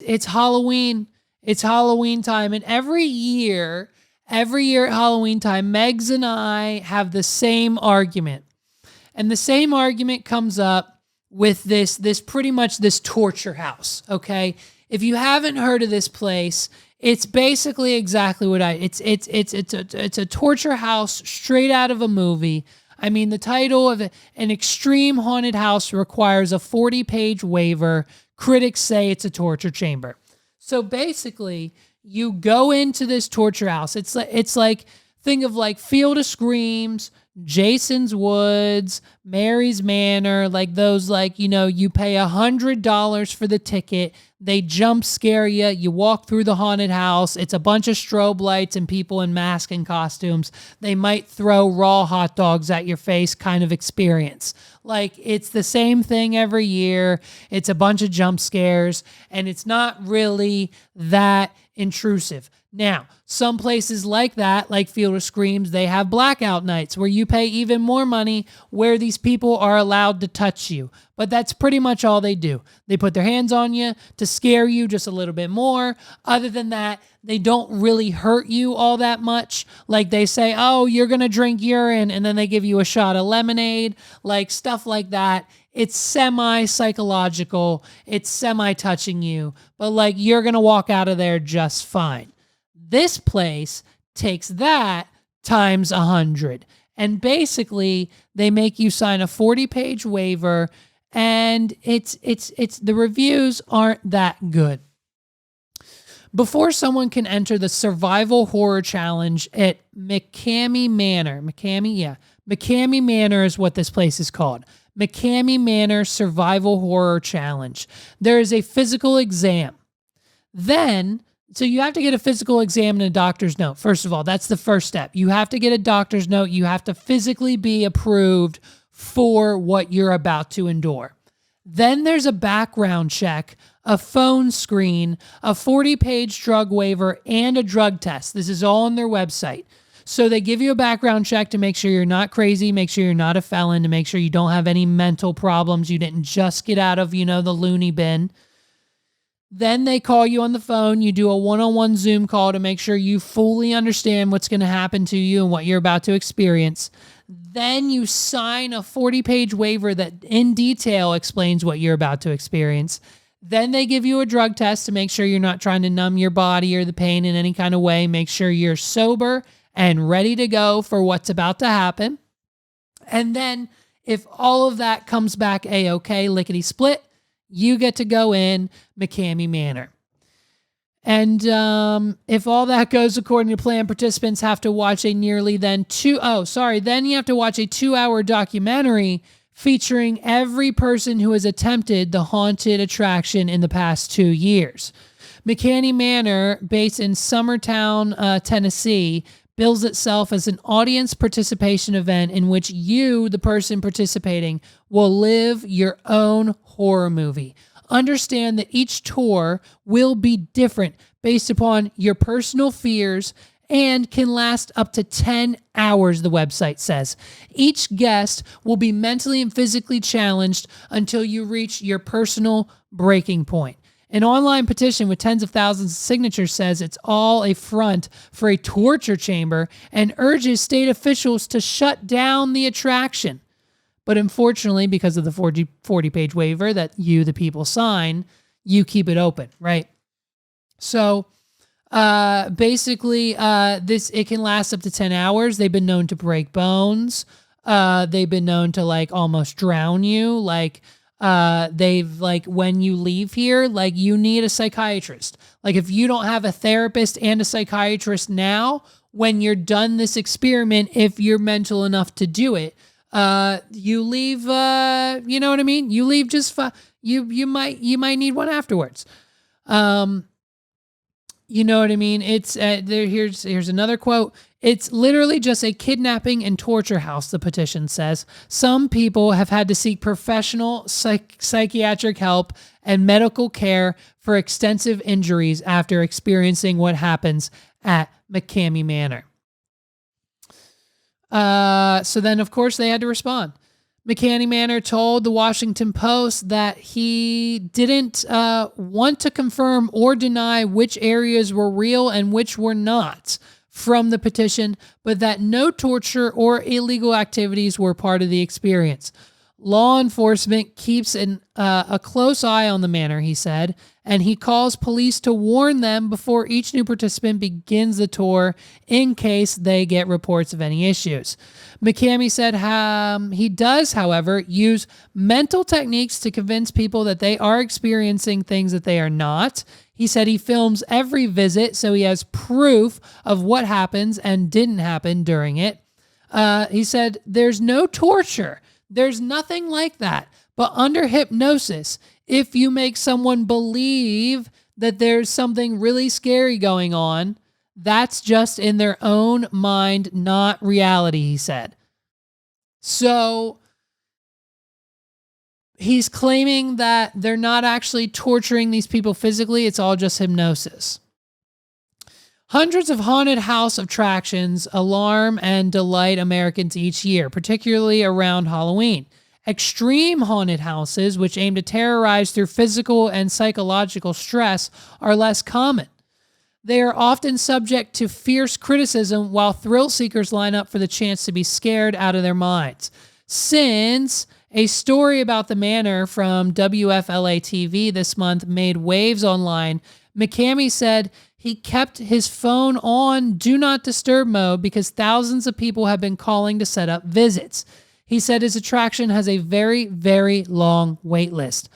It's Halloween. It's Halloween time. And every year at Halloween time, Megs and I have the same argument. And the same argument comes up with this pretty much this torture house. Okay. If you haven't heard of this place, it's basically exactly what it's a torture house straight out of a movie. I mean, the title of it, An Extreme Haunted House Requires a 40-page waiver. Critics say it's a torture chamber. So basically, you go into this torture house. It's like think of like Field of Screams, Jason's Woods, Mary's Manor, like those, like, you pay $100 for the ticket. They jump scare you. You walk through the haunted house. It's a bunch of strobe lights and people in masks and costumes. They might throw raw hot dogs at your face kind of experience. Like, it's the same thing every year. It's a bunch of jump scares, and it's not really that intrusive. Now, some places like that, like Field of Screams, they have blackout nights where you pay even more money, where these people are allowed to touch you. But that's pretty much all they do. They put their hands on you to scare you just a little bit more. Other than that, they don't really hurt you all that much. Like, they say, oh, you're going to drink urine, and then they give you a shot of lemonade, like stuff like that. It's semi-psychological. It's semi-touching you. But, like, you're going to walk out of there just fine. This place takes that times 100. And basically, they make you sign a 40-page waiver, and it's the reviews aren't that good. Before someone can enter the survival horror challenge at McKamey Manor, McKamey Manor is what this place is called. McKamey Manor Survival Horror Challenge. There is a physical exam. So you have to get a physical exam and a doctor's note. First of all, that's the first step. You have to get a doctor's note. You have to physically be approved for what you're about to endure. Then there's a background check, a phone screen, a 40-page drug waiver, and a drug test. This is all on their website. So they give you a background check to make sure you're not crazy, make sure you're not a felon, to make sure you don't have any mental problems. You didn't just get out of, the loony bin. Then they call you on the phone. You do a one-on-one Zoom call to make sure you fully understand what's going to happen to you and what you're about to experience. Then you sign a 40-page waiver that in detail explains what you're about to experience. Then they give you a drug test to make sure you're not trying to numb your body or the pain in any kind of way. Make sure you're sober and ready to go for what's about to happen. And then if all of that comes back A-okay, lickety-split, you get to go in McKamey Manor. And if all that goes according to plan, participants have to watch then you have to watch a 2-hour documentary featuring every person who has attempted the haunted attraction in the past 2 years. McKamey Manor, based in Summertown, Tennessee, bills itself as an audience participation event in which you, the person participating, will live your own horror movie. Understand that each tour will be different based upon your personal fears and can last up to 10 hours, the website says. Each guest will be mentally and physically challenged until you reach your personal breaking point. An online petition with tens of thousands of signatures says it's all a front for a torture chamber and urges state officials to shut down the attraction. But unfortunately, because of the 40-page waiver that you, the people, sign, you keep it open, right? So basically, it can last up to 10 hours. They've been known to break bones. They've been known to almost drown you. When you leave here, you need a psychiatrist. If you don't have a therapist and a psychiatrist now, when you're done this experiment, if you're mental enough to do it, you leave, you know what I mean? You leave just fine. You might need one afterwards. You know what I mean? It's here's another quote. It's literally just a kidnapping and torture house, the petition says. Some people have had to seek professional psychiatric help and medical care for extensive injuries after experiencing what happens at McKamey Manor. So then, of course, they had to respond. McKamey Manor told the Washington Post that he didn't want to confirm or deny which areas were real and which were not from the petition, but that no torture or illegal activities were part of the experience. Law enforcement keeps a close eye on the manor, he said, and he calls police to warn them before each new participant begins the tour in case they get reports of any issues. McKamey said he does, however, use mental techniques to convince people that they are experiencing things that they are not. He said he films every visit, so he has proof of what happens and didn't happen during it. He said there's no torture. There's nothing like that. But under hypnosis, if you make someone believe that there's something really scary going on, that's just in their own mind, not reality, he said. So he's claiming that they're not actually torturing these people physically. It's all just hypnosis. Hundreds of haunted house attractions alarm and delight Americans each year, particularly around Halloween. Extreme haunted houses, which aim to terrorize through physical and psychological stress, are less common. They are often subject to fierce criticism, while thrill seekers line up for the chance to be scared out of their minds. Since a story about the manor from WFLA TV this month made waves online, McKamey said he kept his phone on Do Not Disturb mode because thousands of people have been calling to set up visits. He said his attraction has a very, very long wait list.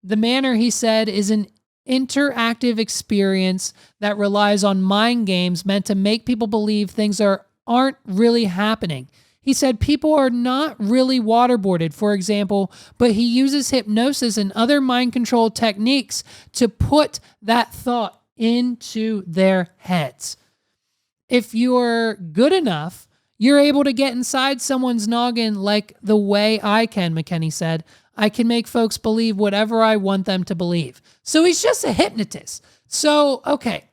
The manor, he said, is an interactive experience that relies on mind games meant to make people believe things aren't really happening. He said people are not really waterboarded, for example, but he uses hypnosis and other mind control techniques to put that thought into their heads. If you're good enough, you're able to get inside someone's noggin like the way I can, McKamey said. I can make folks believe whatever I want them to believe. So he's just a hypnotist. So, okay,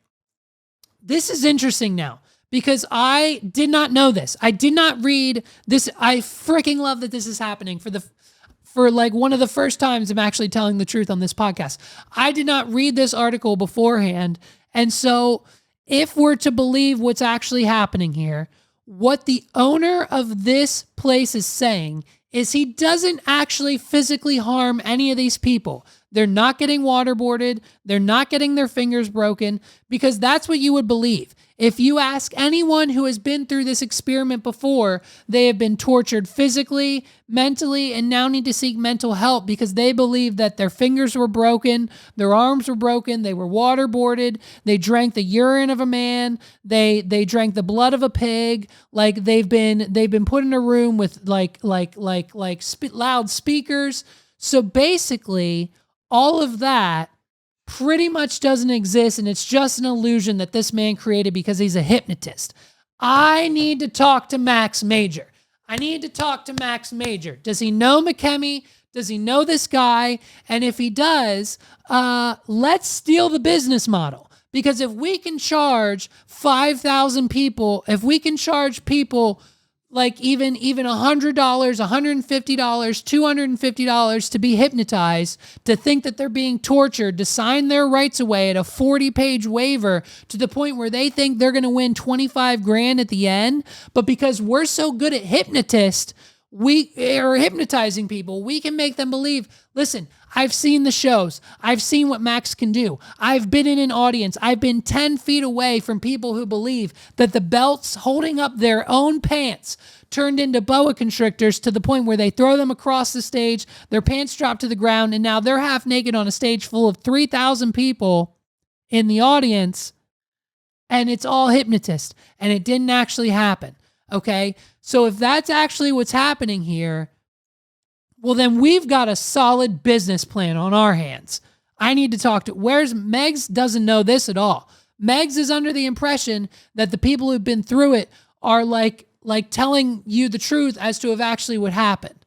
this is interesting now because I did not know this. I did not read this. I freaking love that this is happening for like one of the first times I'm actually telling the truth on this podcast. I did not read this article beforehand. And so if we're to believe what's actually happening here, what the owner of this place is saying is he doesn't actually physically harm any of these people. They're not getting waterboarded. They're not getting their fingers broken because that's what you would believe. If you ask anyone who has been through this experiment before, they have been tortured physically, mentally, and now need to seek mental help because they believe that their fingers were broken, their arms were broken, they were waterboarded, they drank the urine of a man, they drank the blood of a pig, like they've been put in a room with loud speakers. So basically, all of that pretty much doesn't exist, and it's just an illusion that this man created because he's a hypnotist. I need to talk to Max Major. Does he know McKamey? Does he know this guy? And if he does, let's steal the business model. Because if we can charge 5,000 people, if we can charge people like even $100, $150, $250 to be hypnotized, to think that they're being tortured, to sign their rights away at a 40-page waiver to the point where they think they're going to win 25 grand at the end. But because we're so good at hypnotizing people, we can make them believe, listen, I've seen the shows. I've seen what Max can do. I've been in an audience. I've been 10 feet away from people who believe that the belts holding up their own pants turned into boa constrictors to the point where they throw them across the stage, their pants drop to the ground, and now they're half naked on a stage full of 3,000 people in the audience, and it's all hypnotist, and it didn't actually happen, okay? So if that's actually what's happening here, well, then we've got a solid business plan on our hands. I need to talk to... Megs doesn't know this at all. Megs is under the impression that the people who've been through it are like telling you the truth as to if actually what happened.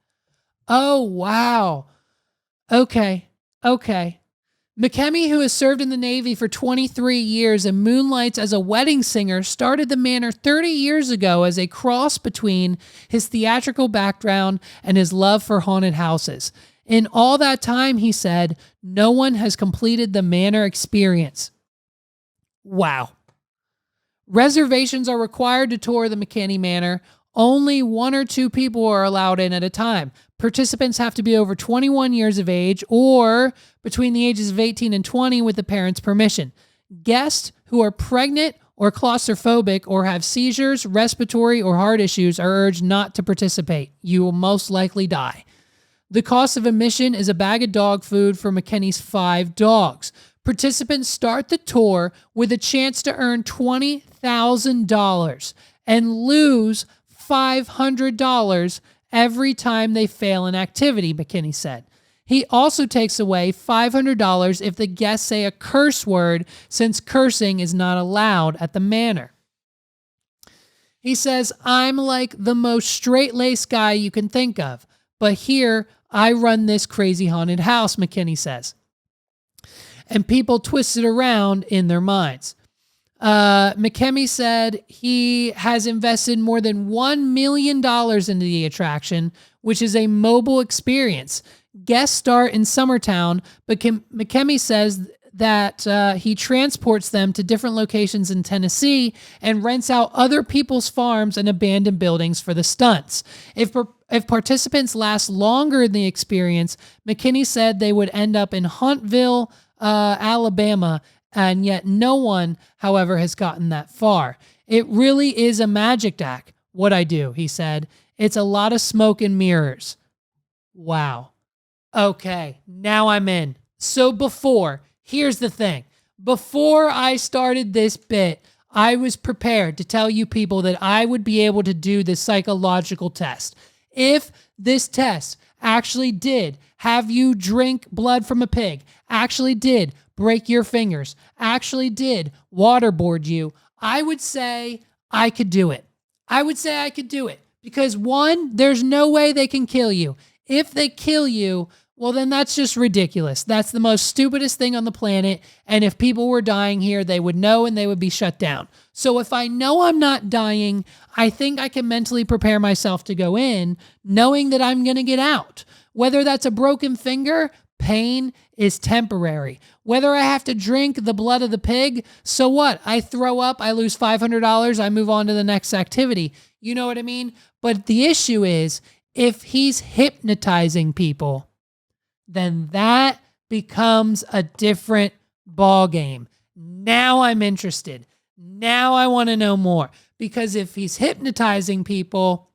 Oh, wow. Okay. McKamey, who has served in the Navy for 23 years and moonlights as a wedding singer, started the Manor 30 years ago as a cross between his theatrical background and his love for haunted houses. In all that time, he said, no one has completed the Manor experience. Wow. Reservations are required to tour the McKamey Manor. Only 1 or 2 people are allowed in at a time. Participants have to be over 21 years of age or between the ages of 18 and 20 with the parents' permission. Guests who are pregnant or claustrophobic or have seizures, respiratory, or heart issues are urged not to participate. You will most likely die. The cost of admission is a bag of dog food for McKamey's 5 dogs. Participants start the tour with a chance to earn $20,000 and lose $500 every time they fail an activity, McKamey said. He also takes away $500 if the guests say a curse word, since cursing is not allowed at the Manor. He says, I'm like the most straight-laced guy you can think of, but here I run this crazy haunted house, McKamey says. And people twist it around in their minds. McKamey said he has invested more than $1 million into the attraction, which is a mobile experience. Guests start in Summertown, but McKamey says that he transports them to different locations in Tennessee and rents out other people's farms and abandoned buildings for the stunts. If participants last longer in the experience, McKamey said they would end up in Huntsville, Alabama, and yet no one, however, has gotten that far. It really is a magic act, what I do, he said. It's a lot of smoke and mirrors. Wow. Okay, now I'm in. So here's the thing. Before I started this bit, I was prepared to tell you people that I would be able to do this psychological test. If this test actually did have you drink blood from a pig, actually did break your fingers, actually did waterboard you, I would say I could do it. Because 1, there's no way they can kill you. If they kill you, well, then that's just ridiculous. That's the most stupidest thing on the planet. And if people were dying here, they would know and they would be shut down. So if I know I'm not dying, I think I can mentally prepare myself to go in, knowing that I'm going to get out. Whether that's a broken finger, pain is temporary. Whether I have to drink the blood of the pig, so what? I throw up, I lose $500, I move on to the next activity. You know what I mean? But the issue is, if he's hypnotizing people, then that becomes a different ball game. Now I'm interested. Now I want to know more. Because if he's hypnotizing people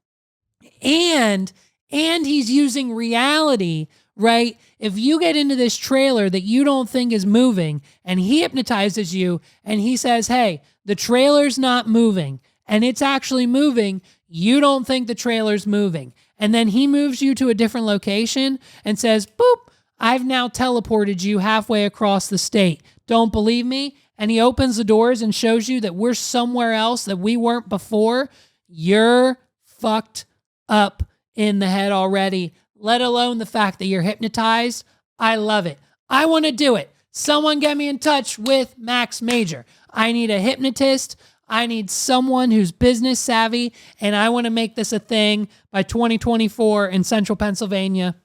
and he's using reality, right? If you get into this trailer that you don't think is moving and he hypnotizes you and he says, hey, the trailer's not moving and it's actually moving, you don't think the trailer's moving. And then he moves you to a different location and says, boop, I've now teleported you halfway across the state. Don't believe me? And he opens the doors and shows you that we're somewhere else that we weren't before. You're fucked up in the head already, let alone the fact that you're hypnotized. I love it. I want to do it. Someone get me in touch with Max Major. I need a hypnotist. I need someone who's business savvy, and I want to make this a thing by 2024 in central Pennsylvania.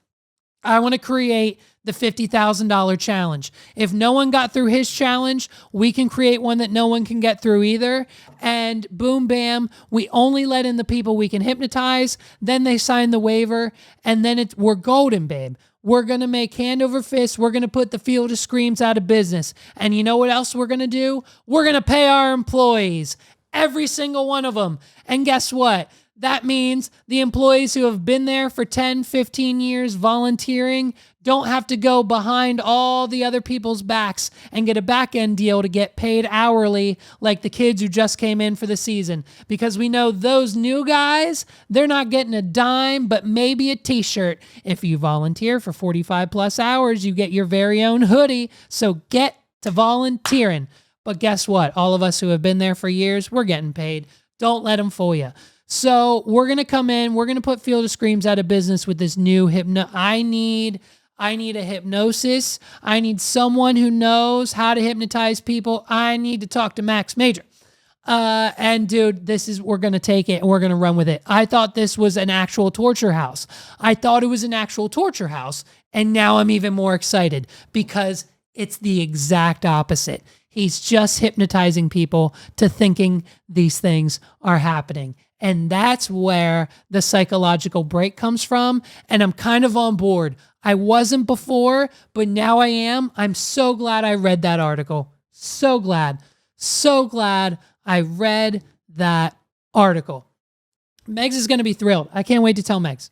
I want to create the $50,000 challenge. If no one got through his challenge, we can create one that no one can get through either. And boom, bam, we only let in the people we can hypnotize. Then they sign the waiver, and then we're golden, babe. We're going to make hand over fist. We're going to put the Field of Screams out of business. And you know what else we're going to do? We're going to pay our employees, every single one of them. And guess what? That means the employees who have been there for 10, 15 years volunteering don't have to go behind all the other people's backs and get a back-end deal to get paid hourly like the kids who just came in for the season. Because we know those new guys, they're not getting a dime, but maybe a t-shirt. If you volunteer for 45 plus hours, you get your very own hoodie. So get to volunteering. But guess what? All of us who have been there for years, we're getting paid. Don't let them fool you. So we're going to come in. We're going to put Field of Screams out of business with this new hypno. I need I need a hypnosis. I need someone who knows how to hypnotize people. I need to talk to Max Major. And dude, we're going to take it and we're going to run with it. I thought this was an actual torture house. And now I'm even more excited because it's the exact opposite. He's just hypnotizing people to thinking these things are happening. And that's where the psychological break comes from. And I'm kind of on board. I wasn't before, but now I am. I'm so glad I read that article. So glad I read that article. Megs is going to be thrilled. I can't wait to tell Megs.